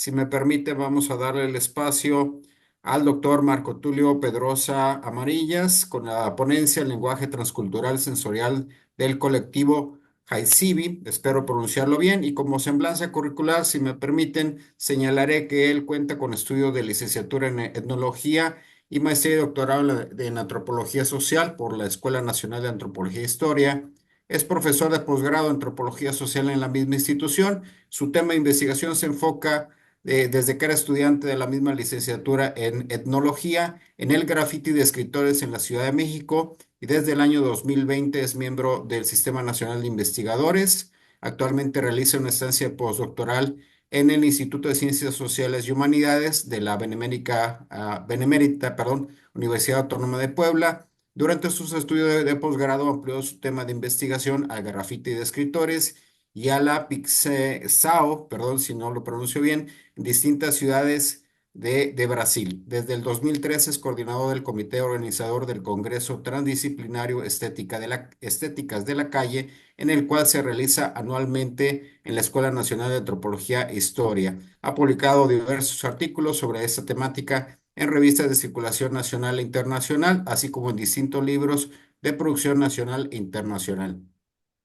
Si me permite, vamos a darle el espacio al doctor Marco Tulio Pedrosa Amarillas con la ponencia en lenguaje transcultural sensorial del colectivo Jaicibi. Espero pronunciarlo bien y como semblanza curricular, si me permiten, señalaré que él cuenta con estudio de licenciatura en etnología y maestría y doctorado en antropología social por la Escuela Nacional de Antropología e Historia. Es profesor de posgrado en antropología social en la misma institución. Su tema de investigación se enfoca desde que era estudiante de la misma licenciatura en etnología, en el graffiti de escritores en la Ciudad de México y desde el año 2020 es miembro del Sistema Nacional de Investigadores. Actualmente realiza una estancia postdoctoral en el Instituto de Ciencias Sociales y Humanidades de la Benemérita, Universidad Autónoma de Puebla. Durante sus estudios de posgrado amplió su tema de investigación al graffiti de escritores y a la Pixao, perdón si no lo pronuncio bien, en distintas ciudades de Brasil. Desde el 2013 es coordinador del comité organizador del Congreso Transdisciplinario Estéticas de la Calle, en el cual se realiza anualmente en la Escuela Nacional de Antropología e Historia. Ha publicado diversos artículos sobre esta temática en revistas de circulación nacional e internacional, así como en distintos libros de producción nacional e internacional.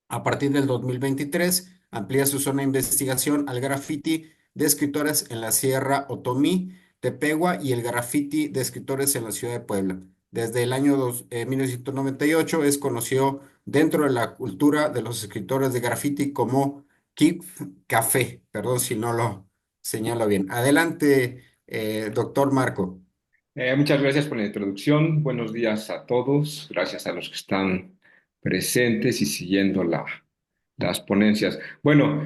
A partir del 2023, amplía su zona de investigación al graffiti de escritores en la Sierra Otomí, Tepehua y el graffiti de escritores en la ciudad de Puebla. Desde el año 1998 es conocido dentro de la cultura de los escritores de graffiti como Kip Café. Perdón si no lo señalo bien. Adelante, doctor Marco. Muchas gracias por la introducción. Buenos días a todos. Gracias a los que están presentes y siguiendo las ponencias. Bueno,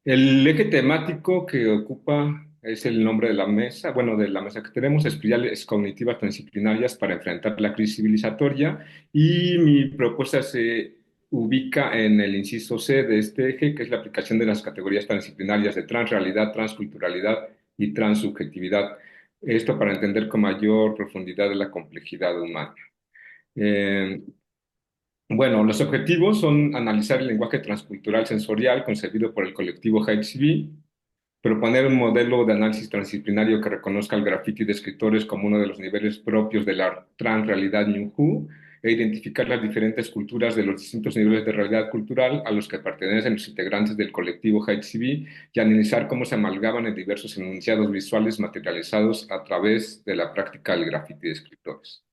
el eje temático que ocupa es el nombre de la mesa, bueno, de la mesa que tenemos, espirales cognitivas transdisciplinarias para enfrentar la crisis civilizatoria, y mi propuesta se ubica en el inciso C de este eje, que es la aplicación de las categorías transdisciplinarias de transrealidad, transculturalidad y transsubjetividad. Esto para entender con mayor profundidad de la complejidad humana. Eh, bueno, los objetivos son analizar el lenguaje transcultural sensorial concebido por el colectivo HXB, proponer un modelo de análisis transdisciplinario que reconozca el graffiti de escritores como uno de los niveles propios de la transrealidad New e identificar las diferentes culturas de los distintos niveles de realidad cultural a los que pertenecen los integrantes del colectivo HXB y analizar cómo se amalgaban en diversos enunciados visuales materializados a través de la práctica del graffiti de escritores.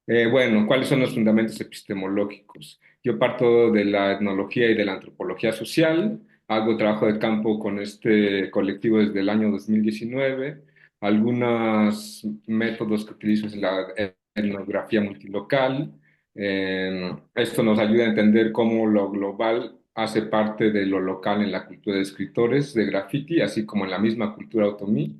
Bueno, ¿cuáles son los fundamentos epistemológicos? Yo parto de la etnología y de la antropología social, hago trabajo de campo con este colectivo desde el año 2019. Algunos métodos que utilizo es la etnografía multilocal. Esto nos ayuda a entender cómo lo global hace parte de lo local en la cultura de escritores de graffiti, así como en la misma cultura otomí.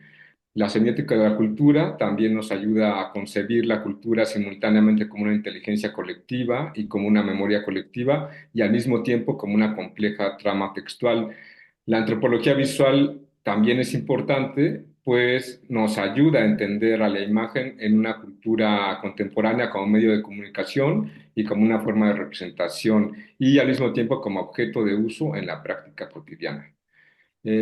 La semiótica de la cultura también nos ayuda a concebir la cultura simultáneamente como una inteligencia colectiva y como una memoria colectiva y al mismo tiempo como una compleja trama textual. La antropología visual también es importante, pues nos ayuda a entender a la imagen en una cultura contemporánea como medio de comunicación y como una forma de representación y al mismo tiempo como objeto de uso en la práctica cotidiana.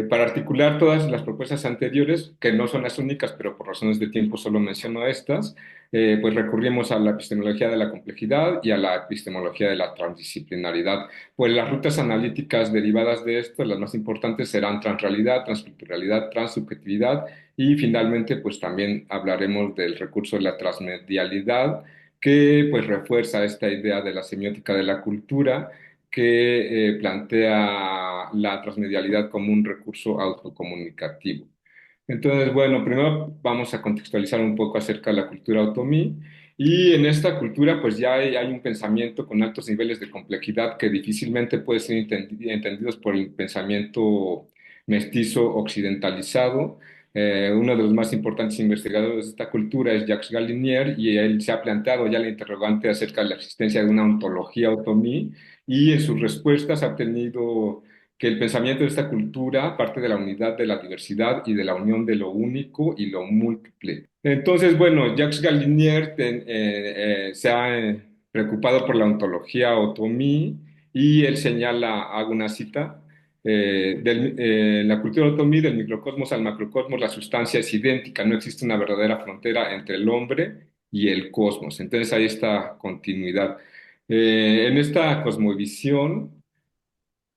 Para articular todas las propuestas anteriores, que no son las únicas, pero por razones de tiempo solo menciono estas, pues recurrimos a la epistemología de la complejidad y a la epistemología de la transdisciplinaridad. Pues las rutas analíticas derivadas de esto, las más importantes serán transrealidad, transculturalidad, transsubjetividad y finalmente pues también hablaremos del recurso de la transmedialidad, que pues refuerza esta idea de la semiótica de la cultura que plantea la transmedialidad como un recurso autocomunicativo. Entonces, bueno, primero vamos a contextualizar un poco acerca de la cultura otomí. Y en esta cultura, pues ya hay un pensamiento con altos niveles de complejidad que difícilmente puede ser entendidos por el pensamiento mestizo occidentalizado. Uno de los más importantes investigadores de esta cultura es Jacques Galinier y él se ha planteado ya la interrogante acerca de la existencia de una ontología otomí y en sus respuestas ha obtenido que el pensamiento de esta cultura parte de la unidad de la diversidad y de la unión de lo único y lo múltiple. Entonces, bueno, Jacques Galinier se ha preocupado por la ontología otomí y él señala, hago una cita, la cultura otomí, del microcosmos al macrocosmos, la sustancia es idéntica, no existe una verdadera frontera entre el hombre y el cosmos. Entonces hay esta continuidad. En esta cosmovisión,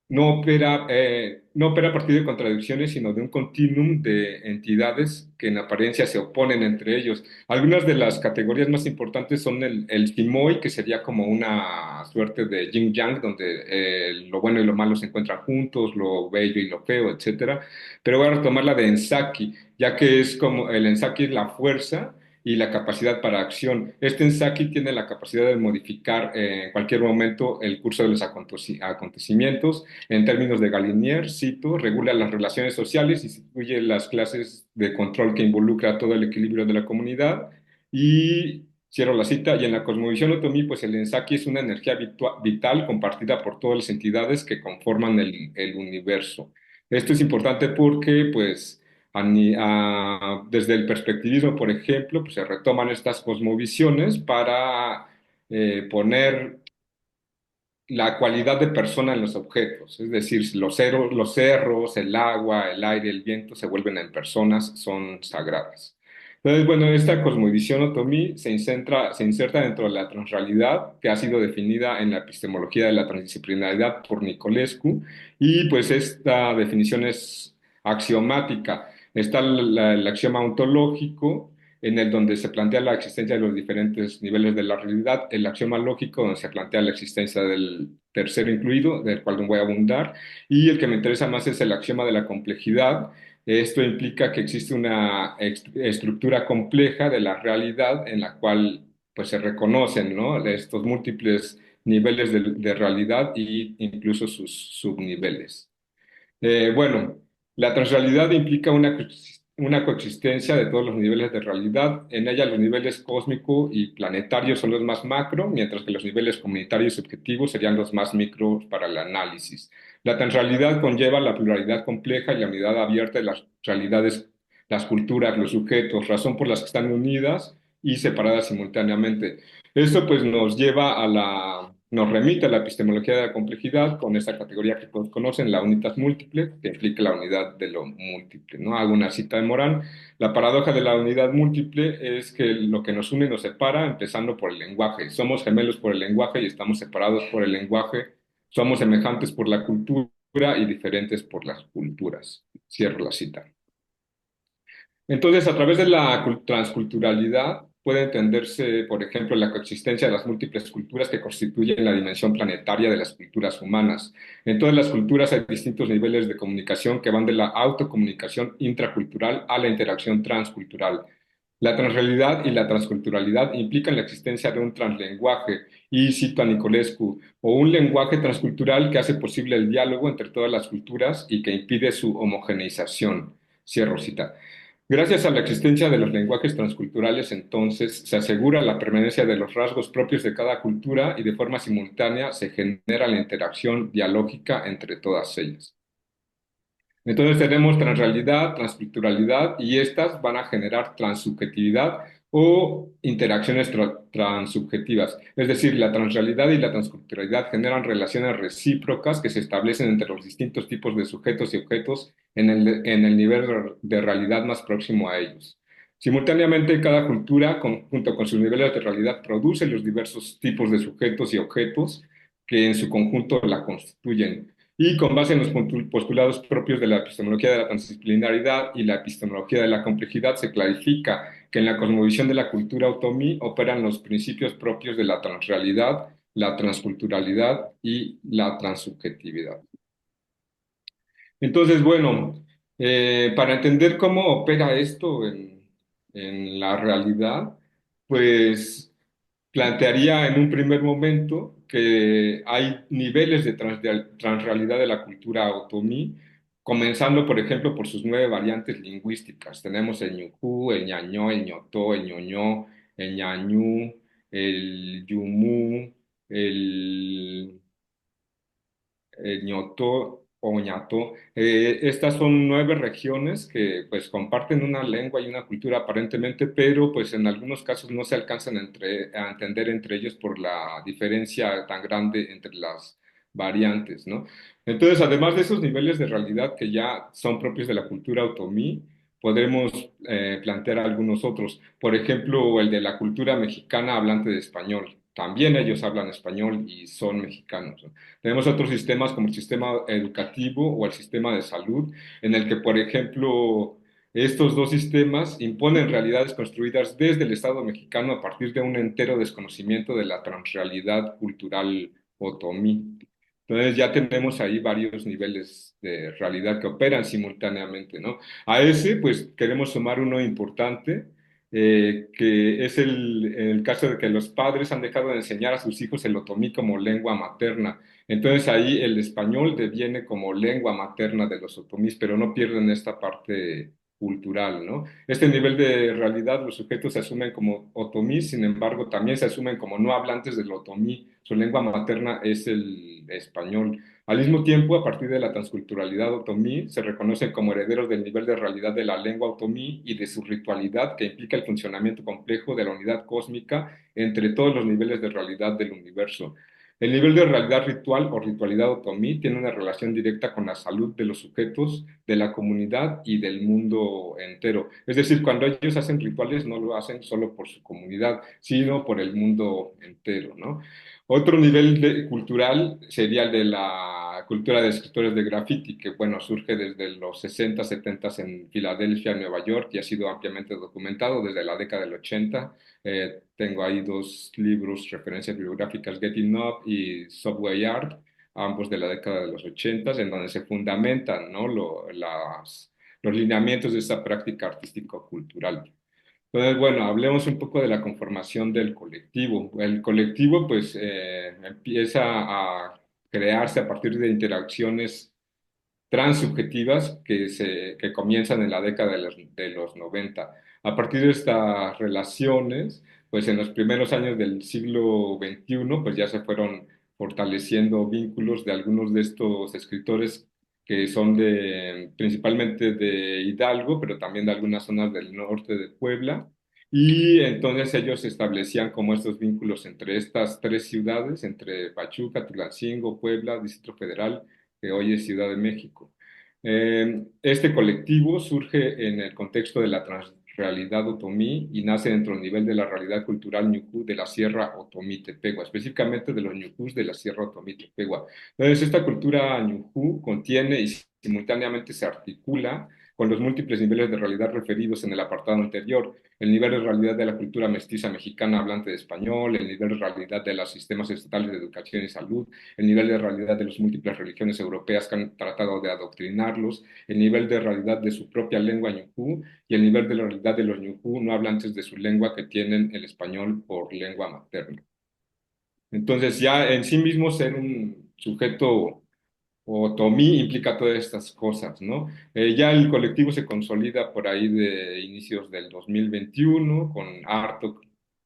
no opera a partir de contradicciones, sino de un continuum de entidades que en apariencia se oponen entre ellos. Algunas de las categorías más importantes son el Simoi, que sería como una suerte de yin-yang, donde lo bueno y lo malo se encuentran juntos, lo bello y lo feo, etcétera. Pero voy a retomar la de Ensaki, ya que es como el Ensaki es la fuerza y la capacidad para acción. Este Ensaki tiene la capacidad de modificar en cualquier momento el curso de los acontecimientos. En términos de Galinier, cito, regula las relaciones sociales, instituye las clases de control que involucra todo el equilibrio de la comunidad y, cierro la cita, y en la cosmovisión otomí, pues el Ensaki es una energía vital compartida por todas las entidades que conforman el universo. Esto es importante porque, pues, desde el perspectivismo, por ejemplo, pues se retoman estas cosmovisiones para poner la cualidad de persona en los objetos, es decir, los cerros, el agua, el aire, el viento se vuelven en personas, son sagradas. Entonces, bueno, esta cosmovisión otomí se inserta dentro de la transrealidad que ha sido definida en la epistemología de la transdisciplinaridad por Nicolescu y pues esta definición es axiomática. Está el axioma ontológico en el donde se plantea la existencia de los diferentes niveles de la realidad, el axioma lógico donde se plantea la existencia del tercero incluido, del cual no voy a abundar, y el que me interesa más es el axioma de la complejidad. Esto implica que existe una estructura compleja de la realidad en la cual pues se reconocen, ¿no?, estos múltiples niveles de realidad e incluso sus subniveles. Bueno, la transrealidad implica una coexistencia de todos los niveles de realidad. En ella los niveles cósmico y planetario son los más macro, mientras que los niveles comunitarios y subjetivos serían los más micro para el análisis. La transrealidad conlleva la pluralidad compleja y la unidad abierta de las realidades, las culturas, los sujetos, razón por las que están unidas y separadas simultáneamente. Esto pues nos remite a la epistemología de la complejidad con esta categoría que todos conocen, la unitas múltiple, que implica la unidad de lo múltiple, ¿no? Hago una cita de Morán. La paradoja de la unidad múltiple es que lo que nos une nos separa, empezando por el lenguaje. Somos gemelos por el lenguaje y estamos separados por el lenguaje. Somos semejantes por la cultura y diferentes por las culturas. Cierro la cita. Entonces, a través de la transculturalidad puede entenderse, por ejemplo, la coexistencia de las múltiples culturas que constituyen la dimensión planetaria de las culturas humanas. En todas las culturas hay distintos niveles de comunicación que van de la autocomunicación intracultural a la interacción transcultural. La transrealidad y la transculturalidad implican la existencia de un translenguaje, y cito a Nicolescu, o un lenguaje transcultural que hace posible el diálogo entre todas las culturas y que impide su homogeneización. Cierro cita. Gracias a la existencia de los lenguajes transculturales, entonces, se asegura la permanencia de los rasgos propios de cada cultura y de forma simultánea se genera la interacción dialógica entre todas ellas. Entonces tenemos transrealidad, transculturalidad y estas van a generar transsubjetividad o interacciones transsubjetivas. Es decir, la transrealidad y la transculturalidad generan relaciones recíprocas que se establecen entre los distintos tipos de sujetos y objetos en el nivel de realidad más próximo a ellos. Simultáneamente, cada cultura, junto con sus niveles de realidad, produce los diversos tipos de sujetos y objetos que en su conjunto la constituyen. Y con base en los postulados propios de la epistemología de la transdisciplinaridad y la epistemología de la complejidad, se clarifica que en la cosmovisión de la cultura otomí operan los principios propios de la transrealidad, la transculturalidad y la transsubjetividad. Entonces, bueno, para entender cómo opera esto en la realidad, pues plantearía en un primer momento que hay niveles de transrealidad de la cultura otomí, comenzando, por ejemplo, por sus 9 variantes lingüísticas. Tenemos el ñujú, el ñañó, el ñotó, el ñoñó, el ñañú, el yumú, el ñoto o ñato. Estas son 9 regiones que pues comparten una lengua y una cultura aparentemente, pero pues en algunos casos no se alcanzan a entender entre ellos por la diferencia tan grande entre las variantes, ¿no? Entonces, además de esos niveles de realidad que ya son propios de la cultura otomí, podremos plantear algunos otros. Por ejemplo, el de la cultura mexicana hablante de español. También ellos hablan español y son mexicanos, ¿no? Tenemos otros sistemas como el sistema educativo o el sistema de salud, en el que, por ejemplo, estos dos sistemas imponen realidades construidas desde el Estado mexicano a partir de un entero desconocimiento de la transrealidad cultural otomí. Entonces ya tenemos ahí varios niveles de realidad que operan simultáneamente, ¿no? A ese, pues queremos sumar uno importante, que es el caso de que los padres han dejado de enseñar a sus hijos el otomí como lengua materna. Entonces ahí el español deviene como lengua materna de los otomís, pero no pierden esta parte cultural, ¿no? Este nivel de realidad, los sujetos se asumen como otomí, sin embargo, también se asumen como no hablantes del otomí. Su lengua materna es el español. Al mismo tiempo, a partir de la transculturalidad otomí, se reconocen como herederos del nivel de realidad de la lengua otomí y de su ritualidad, que implica el funcionamiento complejo de la unidad cósmica entre todos los niveles de realidad del universo. El nivel de realidad ritual o ritualidad otomí tiene una relación directa con la salud de los sujetos, de la comunidad y del mundo entero. Es decir, cuando ellos hacen rituales no lo hacen solo por su comunidad, sino por el mundo entero, ¿no? Otro nivel cultural sería el de la cultura de escritores de graffiti, que bueno, surge desde los 60, 70 en Filadelfia, Nueva York, y ha sido ampliamente documentado desde la década del 80. Tengo ahí dos libros, referencias bibliográficas, Getting Up y Subway Art, ambos de la década de los 80, en donde se fundamentan, ¿no? Los lineamientos de esta práctica artístico-cultural. Entonces, bueno, hablemos un poco de la conformación del colectivo. El colectivo, pues, empieza a crearse a partir de interacciones transsubjetivas que comienzan en la década de los 90. A partir de estas relaciones, pues en los primeros años del siglo XXI, pues ya se fueron fortaleciendo vínculos de algunos de estos escritores que son principalmente de Hidalgo, pero también de algunas zonas del norte de Puebla. Y entonces ellos establecían como estos vínculos entre estas tres ciudades, entre Pachuca, Tulancingo, Puebla, Distrito Federal, que hoy es Ciudad de México. Este colectivo surge en el contexto de la transrealidad otomí y nace dentro del nivel de la realidad cultural ñujú de la Sierra Otomí-Tepegua, específicamente de los ñujús de la Sierra Otomí-Tepegua. Entonces, esta cultura ñujú contiene y simultáneamente se articula con los múltiples niveles de realidad referidos en el apartado anterior, el nivel de realidad de la cultura mestiza mexicana hablante de español, el nivel de realidad de los sistemas estatales de educación y salud, el nivel de realidad de las múltiples religiones europeas que han tratado de adoctrinarlos, el nivel de realidad de su propia lengua ñujú y el nivel de la realidad de los ñujú no hablantes de su lengua que tienen el español por lengua materna. Entonces ya en sí mismo ser un sujeto otomí implica todas estas cosas, ¿no? Ya el colectivo se consolida por ahí de inicios del 2021 con Arto,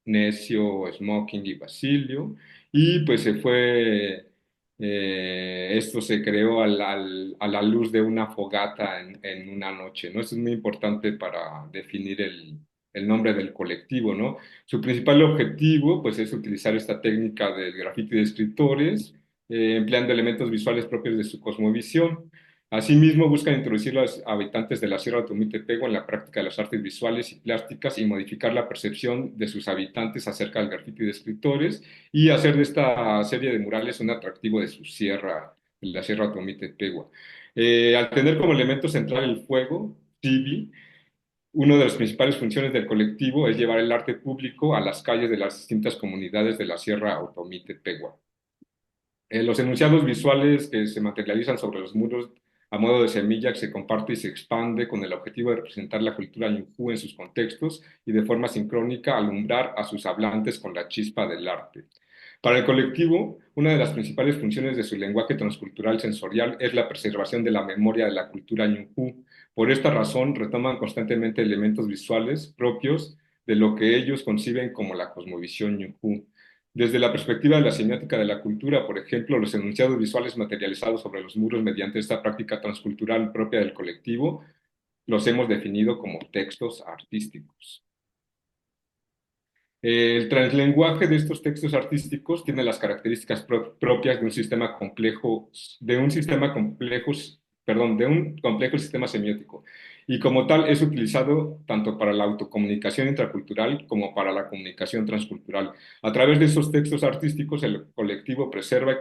Necio, Smoking y Basilio, y pues esto se creó a la luz de una fogata en una noche, ¿no? Eso es muy importante para definir el nombre del colectivo, ¿no? Su principal objetivo, pues, es utilizar esta técnica del grafiti de escritores, empleando elementos visuales propios de su cosmovisión. Asimismo, buscan introducir a los habitantes de la Sierra Otomí-Tepego en la práctica de las artes visuales y plásticas y modificar la percepción de sus habitantes acerca del grafiti de escritores y hacer de esta serie de murales un atractivo de su sierra, la Sierra Otomí-Tepegua. Al tener como elemento central el fuego, Tibi, una de las principales funciones del colectivo es llevar el arte público a las calles de las distintas comunidades de la Sierra Otomí-Tepegua. Los enunciados visuales que se materializan sobre los muros a modo de semilla que se comparte y se expande con el objetivo de representar la cultura ñujú en sus contextos y de forma sincrónica alumbrar a sus hablantes con la chispa del arte. Para el colectivo, una de las principales funciones de su lenguaje transcultural sensorial es la preservación de la memoria de la cultura ñujú. Por esta razón, retoman constantemente elementos visuales propios de lo que ellos conciben como la cosmovisión ñujú. Desde la perspectiva de la semiótica de la cultura, por ejemplo, los enunciados visuales materializados sobre los muros mediante esta práctica transcultural propia del colectivo, los hemos definido como textos artísticos. El translenguaje de estos textos artísticos tiene las características propias de un sistema complejo, de un complejo sistema semiótico. Y como tal es utilizado tanto para la autocomunicación intracultural como para la comunicación transcultural. A través de esos textos artísticos, el colectivo preserva y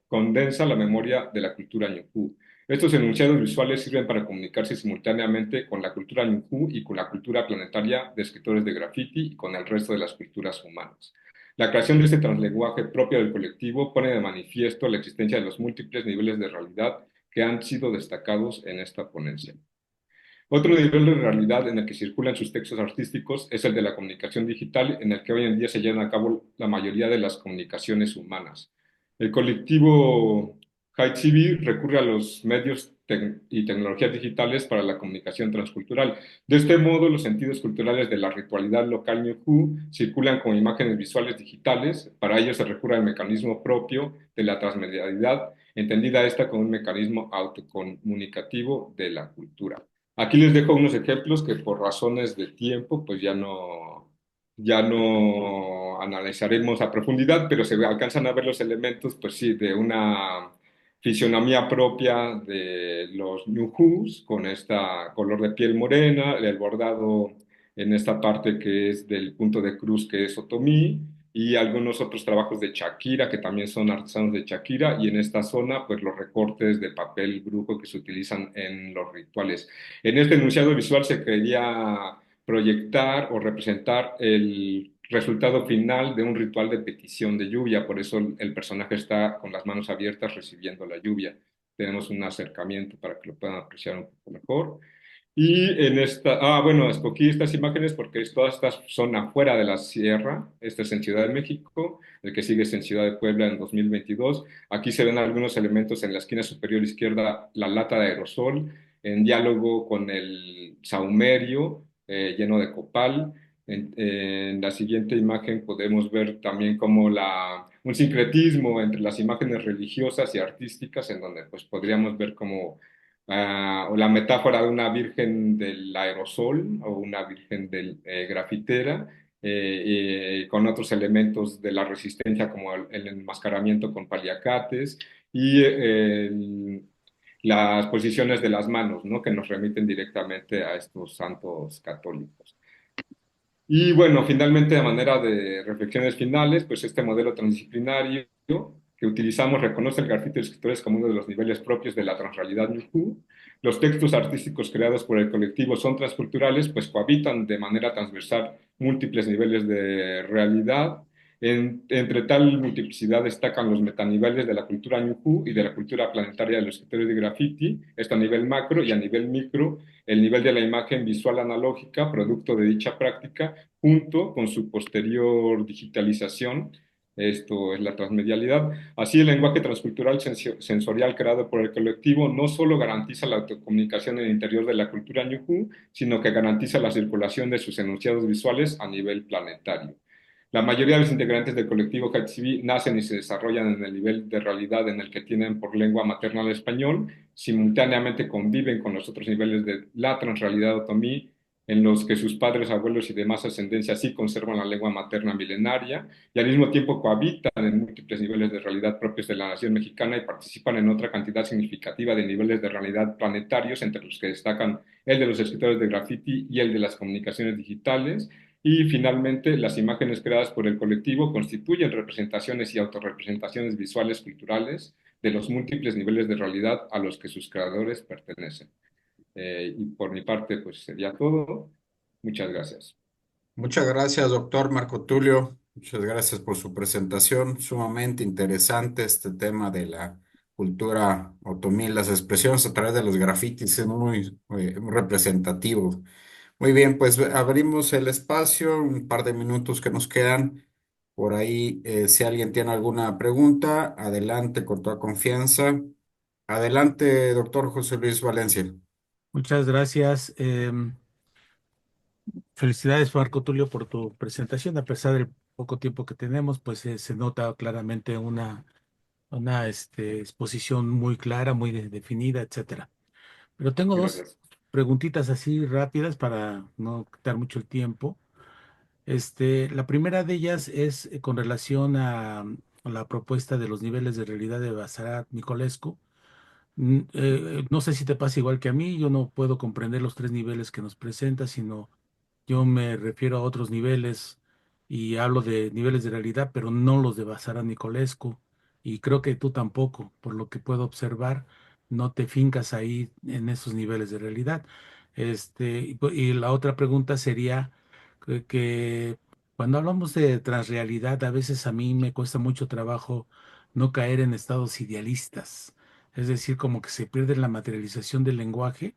condensa la memoria de la cultura ñujú. Estos enunciados visuales sirven para comunicarse simultáneamente con la cultura Ñujú y con la cultura planetaria de escritores de graffiti y con el resto de las culturas humanas. La creación de este translenguaje propio del colectivo pone de manifiesto la existencia de los múltiples niveles de realidad que han sido destacados en esta ponencia. Otro nivel de realidad en el que circulan sus textos artísticos es el de la comunicación digital, en el que hoy en día se llevan a cabo la mayoría de las comunicaciones humanas. El colectivo Haitsibi recurre a los medios y tecnologías digitales para la comunicación transcultural. De este modo, los sentidos culturales de la ritualidad local Ñujú circulan como imágenes visuales digitales. Para ello se recurre al mecanismo propio de la transmedialidad, entendida esta como un mecanismo autocomunicativo de la cultura. Aquí les dejo unos ejemplos que por razones de tiempo, pues ya no analizaremos a profundidad, pero se alcanzan a ver los elementos, pues sí, de una fisionomía propia de los ñujús, con esta color de piel morena, el bordado en esta parte que es del punto de cruz, que es otomí, y algunos otros trabajos de Shakira, que también son artesanos de Shakira, y en esta zona, pues los recortes de papel brujo que se utilizan en los rituales. En este enunciado visual se quería proyectar o representar el resultado final de un ritual de petición de lluvia, por eso el personaje está con las manos abiertas recibiendo la lluvia. Tenemos un acercamiento para que lo puedan apreciar un poco mejor. Y en bueno, escogí estas imágenes porque todas estas son afuera de la sierra. Este es en Ciudad de México, el que sigue es en Ciudad de Puebla en 2022. Aquí se ven algunos elementos en la esquina superior izquierda, la lata de aerosol, en diálogo con el saumerio lleno de copal. En la siguiente imagen podemos ver también como un sincretismo entre las imágenes religiosas y artísticas, en donde pues podríamos ver como o la metáfora de una virgen del aerosol o una virgen del grafitera, con otros elementos de la resistencia como el enmascaramiento con paliacates y las posiciones de las manos, ¿no? Que nos remiten directamente a estos santos católicos. Y bueno, finalmente, de manera de reflexiones finales, pues este modelo transdisciplinario que utilizamos reconoce el grafito de escritores como uno de los niveles propios de la transrealidad Ñujú. Los textos artísticos creados por el colectivo son transculturales, pues cohabitan de manera transversal múltiples niveles de realidad. Entre tal multiplicidad destacan los metaniveles de la cultura Ñujú y de la cultura planetaria de los escritores de graffiti, esto a nivel macro, y a nivel micro el nivel de la imagen visual analógica, producto de dicha práctica, junto con su posterior digitalización. Esto es la transmedialidad. Así, el lenguaje transcultural sensorial creado por el colectivo no solo garantiza la autocomunicación en el interior de la cultura Ñujú, sino que garantiza la circulación de sus enunciados visuales a nivel planetario. La mayoría de los integrantes del colectivo Hachibi nacen y se desarrollan en el nivel de realidad en el que tienen por lengua materna el español, simultáneamente conviven con los otros niveles de la transrealidad otomí, en los que sus padres, abuelos y demás ascendencia sí conservan la lengua materna milenaria y al mismo tiempo cohabitan en múltiples niveles de realidad propios de la nación mexicana y participan en otra cantidad significativa de niveles de realidad planetarios, entre los que destacan el de los escritores de graffiti y el de las comunicaciones digitales. Y finalmente, las imágenes creadas por el colectivo constituyen representaciones y autorrepresentaciones visuales culturales de los múltiples niveles de realidad a los que sus creadores pertenecen. Y por mi parte, pues sería todo. Muchas gracias. Muchas gracias, doctor Marco Tulio. Muchas gracias por su presentación. Sumamente interesante este tema de la cultura otomí, las expresiones a través de los grafitis, es muy representativo. Muy bien, pues abrimos el espacio, un par de minutos que nos quedan. Por ahí, si alguien tiene alguna pregunta, adelante con toda confianza. Adelante, doctor José Luis Valencia. Muchas gracias. Felicidades, Marco Tulio, por tu presentación. A pesar del poco tiempo que tenemos, pues se nota claramente una exposición muy clara, muy definida, etcétera. Pero tengo dos Gracias. preguntitas así rápidas para no quitar mucho el tiempo. La primera de ellas es con relación a la propuesta de los niveles de realidad de Basarat Nicolescu. No sé si te pasa igual que a mí, yo no puedo comprender los tres niveles que nos presenta, sino yo me refiero a otros niveles y hablo de niveles de realidad, pero no los de Basara Nicolescu. Y creo que tú tampoco, por lo que puedo observar, no te fincas ahí en esos niveles de realidad. Y la otra pregunta sería que cuando hablamos de transrealidad, a veces a mí me cuesta mucho trabajo no caer en estados idealistas. Es decir, como que se pierde la materialización del lenguaje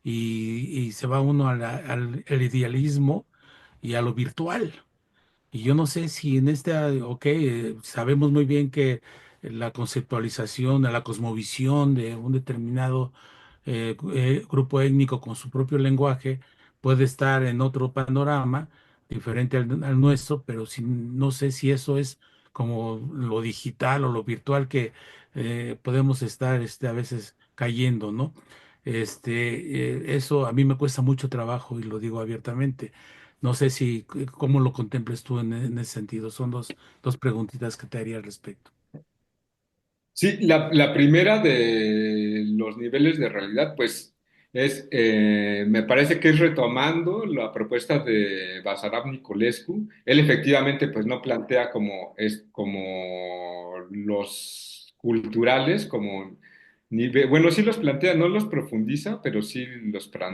y se va uno al idealismo y a lo virtual. Y yo no sé si en ok, sabemos muy bien que la conceptualización, la cosmovisión de un determinado grupo étnico con su propio lenguaje puede estar en otro panorama diferente al nuestro, pero no sé si eso es como lo digital o lo virtual que podemos estar a veces cayendo, ¿no? Eso a mí me cuesta mucho trabajo y lo digo abiertamente. No sé si, cómo lo contemples tú en ese sentido. Son dos preguntitas que te haría al respecto. Sí, la primera de los niveles de realidad, pues me parece que es retomando la propuesta de Basarab Nicolescu. Él efectivamente, pues no plantea como los culturales, bueno, sí los plantea, no los profundiza, pero sí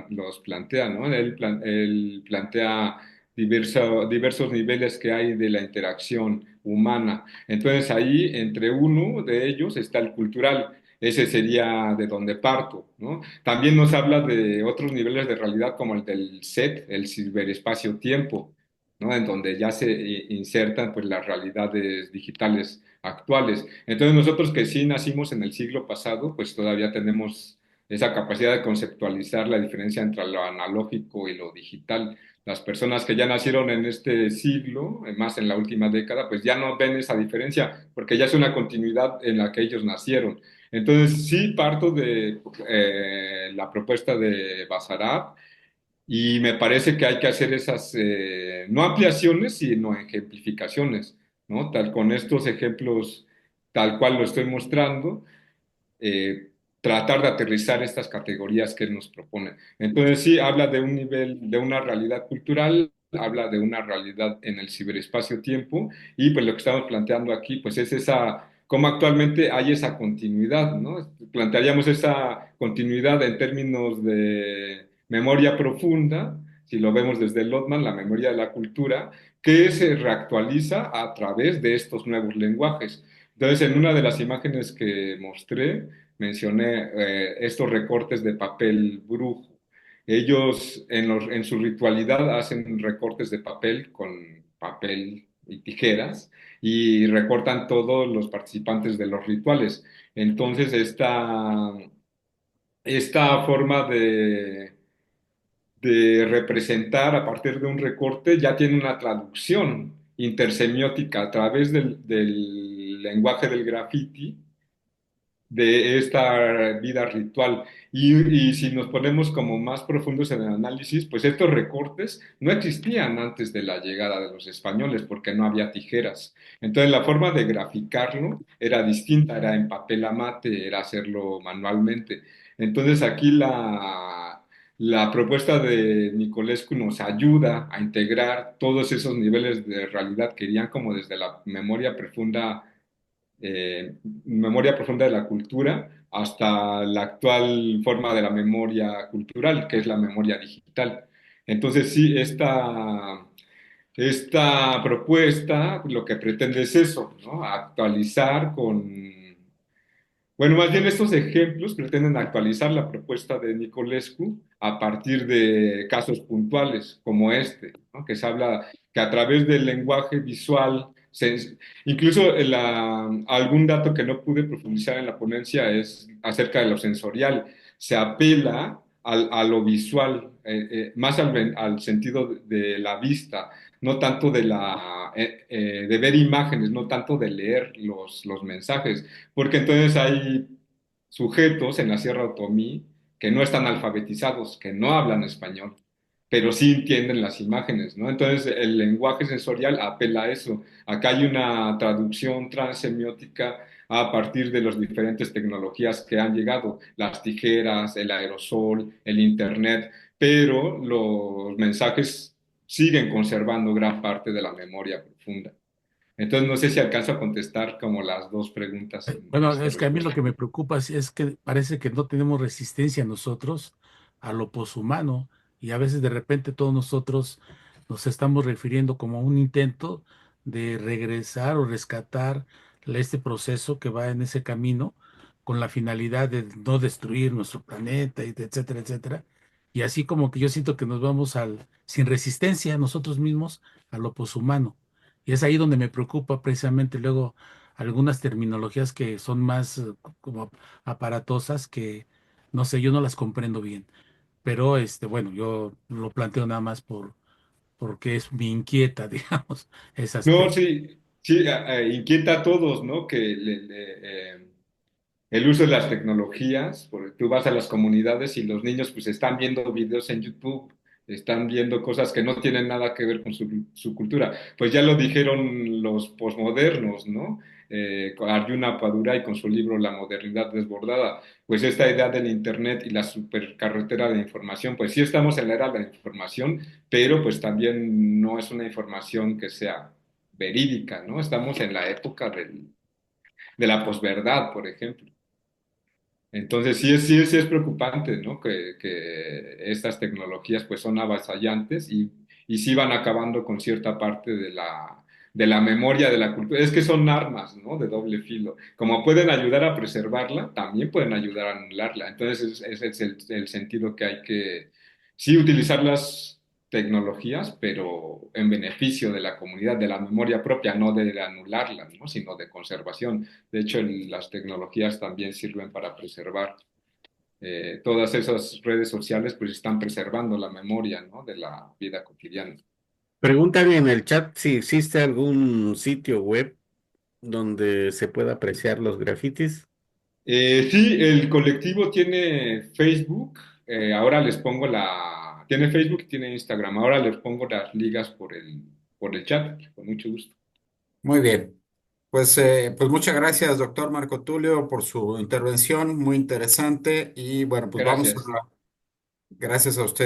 los plantea, ¿no? Él plantea diversos niveles que hay de la interacción humana. Entonces ahí, entre uno de ellos está el cultural. Ese sería de donde parto, ¿no? También nos habla de otros niveles de realidad como el del SET, el ciberespacio-tiempo, ¿no? En donde ya se insertan pues las realidades digitales actuales. Entonces nosotros que sí nacimos en el siglo pasado, pues todavía tenemos esa capacidad de conceptualizar la diferencia entre lo analógico y lo digital. Las personas que ya nacieron en este siglo, más en la última década, pues ya no ven esa diferencia, porque ya es una continuidad en la que ellos nacieron. Entonces, sí parto de la propuesta de Basarab y me parece que hay que hacer esas, no ampliaciones, sino ejemplificaciones, ¿no? Tal con estos ejemplos, tal cual lo estoy mostrando, tratar de aterrizar estas categorías que él nos propone. Entonces sí, habla de un nivel, de una realidad cultural, habla de una realidad en el ciberespacio-tiempo y pues lo que estamos planteando aquí pues es cómo actualmente hay esa continuidad, ¿no? Plantearíamos esa continuidad en términos de memoria profunda, si lo vemos desde Lotman, la memoria de la cultura, que se reactualiza a través de estos nuevos lenguajes. Entonces, en una de las imágenes que mostré, mencioné estos recortes de papel brujo. Ellos en su ritualidad hacen recortes de papel con papel y tijeras y recortan todos los participantes de los rituales. Entonces, esta forma de representar a partir de un recorte ya tiene una traducción intersemiótica a través del lenguaje del graffiti de esta vida ritual. Y si nos ponemos como más profundos en el análisis, pues estos recortes no existían antes de la llegada de los españoles porque no había tijeras. Entonces la forma de graficarlo era distinta, era en papel a mate, era hacerlo manualmente. Entonces aquí la propuesta de Nicolescu nos ayuda a integrar todos esos niveles de realidad que irían como desde la memoria profunda de la cultura hasta la actual forma de la memoria cultural, que es la memoria digital. Entonces, sí, esta propuesta lo que pretende es eso, ¿no? Actualizar bueno, más bien estos ejemplos pretenden actualizar la propuesta de Nicolescu a partir de casos puntuales como este, ¿no? Que se habla que a través del lenguaje visual, incluso algún dato que no pude profundizar en la ponencia es acerca de lo sensorial. Se apela a lo visual, más al sentido de la vista, no tanto de ver imágenes, no tanto de leer los mensajes porque entonces hay sujetos en la Sierra Otomí que no están alfabetizados, que no hablan español. pero sí entienden las imágenes, ¿no? Entonces, el lenguaje sensorial apela a eso. Acá hay una traducción transemiótica a partir de las diferentes tecnologías que han llegado, las tijeras, el aerosol, el internet, pero los mensajes siguen conservando gran parte de la memoria profunda. Entonces, no sé si alcanzo a contestar como las dos preguntas en Bueno, esta es que a mí lo respuesta. que me preocupa es que parece que no tenemos resistencia nosotros a lo poshumano y a veces de repente todos nosotros nos estamos refiriendo como a un intento de regresar o rescatar este proceso que va en ese camino con la finalidad de no destruir nuestro planeta, y etcétera, etcétera. Y así como que yo siento que nos vamos sin resistencia nosotros mismos a lo poshumano. Y es ahí donde me preocupa precisamente luego algunas terminologías que son más como aparatosas que no sé, yo no las comprendo bien. Pero bueno, yo lo planteo nada más porque es mi inquieta, digamos, ese No, aspecto. sí, sí, inquieta a todos, ¿no? Que el uso de las tecnologías, porque tú vas a las comunidades y los niños pues están viendo videos en YouTube, están viendo cosas que no tienen nada que ver con su cultura. Pues ya lo dijeron los posmodernos, ¿no? Arjuna Padurai con su libro La modernidad desbordada, pues esta idea del Internet y la supercarretera de información, pues sí estamos en la era de la información, pero pues también no es una información que sea verídica, ¿no? Estamos en la época de la posverdad, por ejemplo. Entonces sí es preocupante, ¿no? Que estas tecnologías pues son avasallantes y sí van acabando con cierta parte de la memoria de la cultura. Es que son armas, ¿no? De doble filo. Como pueden ayudar a preservarla, también pueden ayudar a anularla. Entonces ese es el sentido que hay que sí utilizar las tecnologías, pero en beneficio de la comunidad, de la memoria propia, no de anularla, ¿no? Sino de conservación. De hecho, las tecnologías también sirven para preservar. Todas esas redes sociales pues están preservando la memoria, ¿no? De la vida cotidiana. Preguntan en el chat si existe algún sitio web donde se pueda apreciar los grafitis. Sí, el colectivo tiene Facebook. Ahora les pongo Tiene Facebook y tiene Instagram. Ahora les pongo las ligas por el chat, con mucho gusto. Muy bien. Pues muchas gracias, doctor Marco Tulio, por su intervención, muy interesante. Y bueno, pues vamos Gracias. gracias a usted.